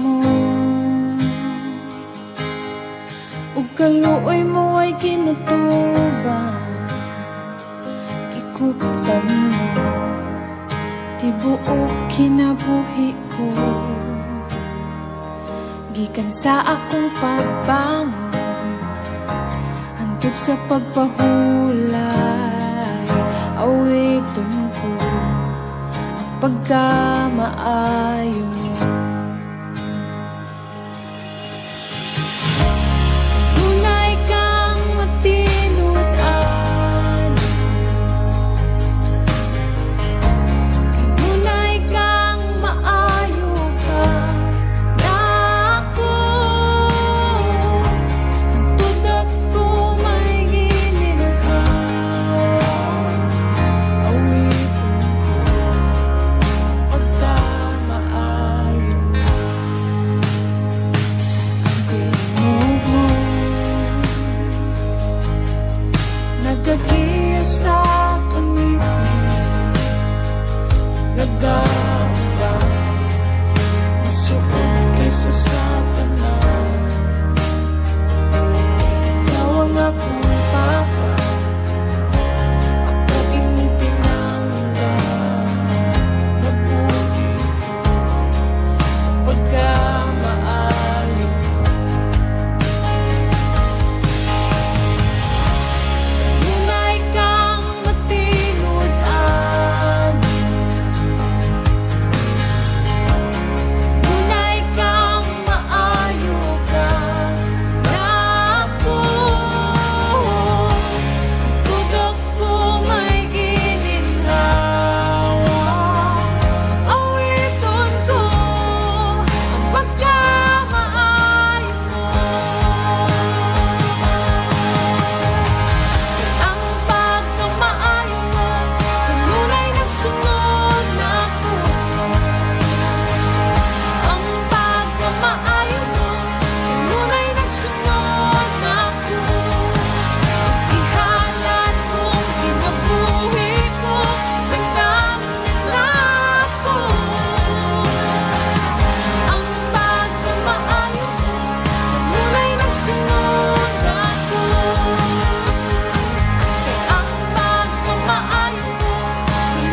mo, ug kaluoy mo ay kinutuban. Gikuptan mo tibuok kinabuhi ko, gikan sa akong pagbangon hangtod sa pagpahulay. Awiton ko ang pagkamaayo mo. Tunay kang matinud-an, tunay kang maayo ka na ako. Ang tudak ko may ginilhaw, awiton ko pagkamaayo mo. Ang tinog mo nagagiya sa kamipin, nagamba masuot kaysa sa tanan. Tawag akong papa, ako imong pinangga. Mabuhi sa pagkamaayo. Tunay kang matinud-an, tunay kang maayo ka na ako. Tutok ko may gininhawa, awiton ko ang pagkamaayo mo. Ang pagkamaayo mo, kanunay nagsunod na ako. Ang pagkamaayo mo, kanunay nagsunod na ako. Ihalat kong kinabuhi ko, nagdamit na ako. Ang pagkamaayo mo, kanunay nagsunod na ako. Ang pagkamaayo mo,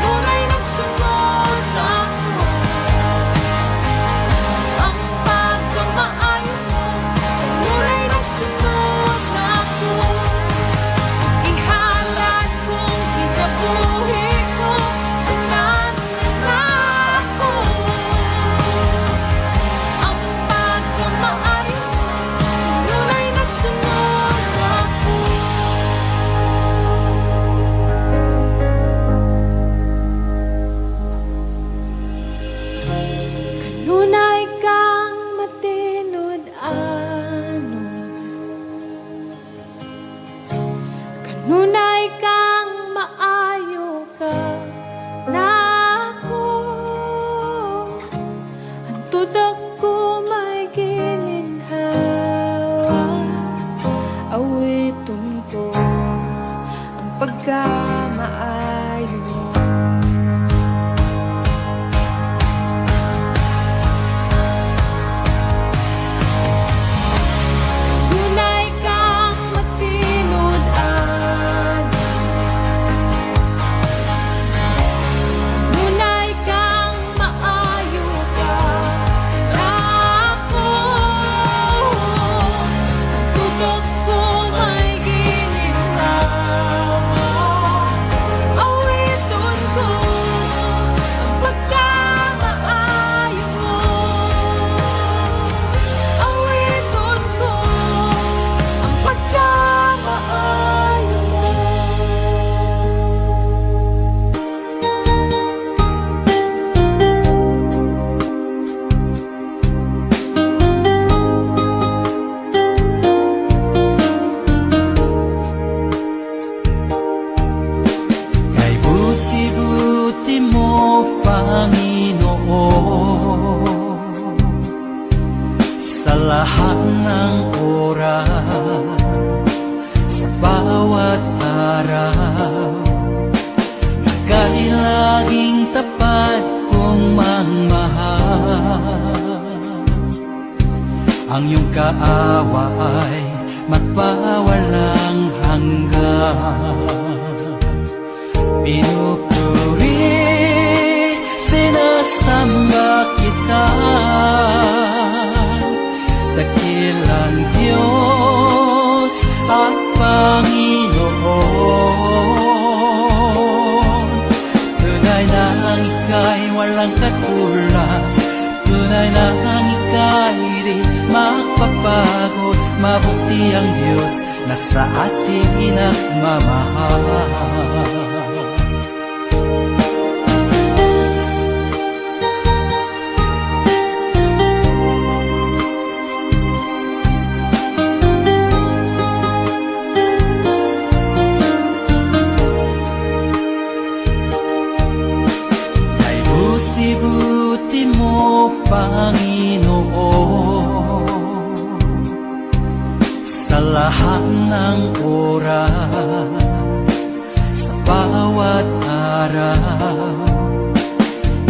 kanunay nagsunod na ako. Ang pagkamaayo mo, kanunay nagsunod na ako. Ihalat kong kinabuhi ko, nagdamit na ako. Ang pagkamaayo mo, kanunay nagsunod na ako. Kanunay kang matinud-anon, kanunay kang maayo ka na ako. Ang tudak ko may gininhawa, awiton ko ang pagkamaayo mo. Tunay kang matinud-an, tunay kang maayo ka na ako. Tutok ko may gininhawa, awiton ko ang pagkamaayo mo. Awiton ko ang pagkamaayo mo. Kay buti-buti mo, Panginoon, sa lahat ng oras, sa bawat araw, ika'y laging tapat kong magmahal. ang iyong kaawa ay magpawalang hanggan. Pinupuri, sinasamba kita, dakilang Diyos at Panginoon. Tunay na ang ika'y walang katulad, tunay na ang ika'y di magpapagod. Mabuti ang Diyos na sa atin nagmamahal. Ay buti-buti mo, Panginoon, sa lahat ng oras, sa bawat araw,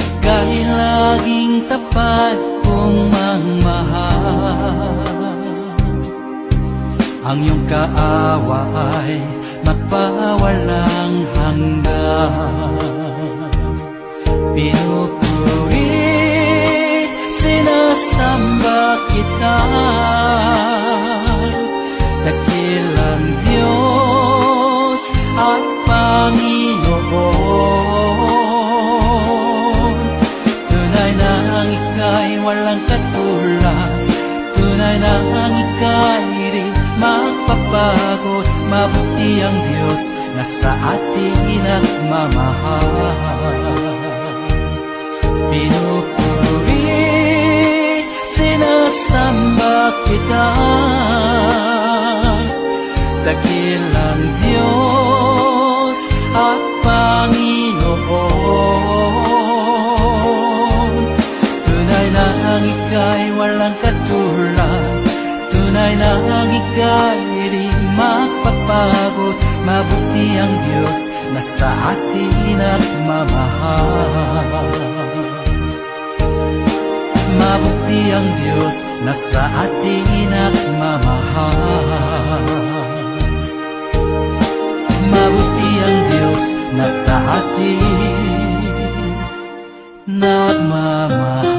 ika'y laging tapat kong mangmahal. Ang iyong kaawa ay magpawalang hanggan. Pinupuri, sinasamba kita, dakilang Diyos at Panginoon. Tunay na ang ika'y walang katulad, tunay na ang ika'y di magpapagod. Mabuti ang Diyos na sa atin nagmamahal. Pinupuri, sinasamba kita, dakilang Diyos at Panginoon. Tunay na ang ika'y walang katulad, tunay na ang ika'y di magpapagod. Mabuti ang Diyos na sa atin nagmamahal. Mabuti ang Diyos na sa atin nagmamahal. Mabuti ang Diyos na sa atin nagmamahal.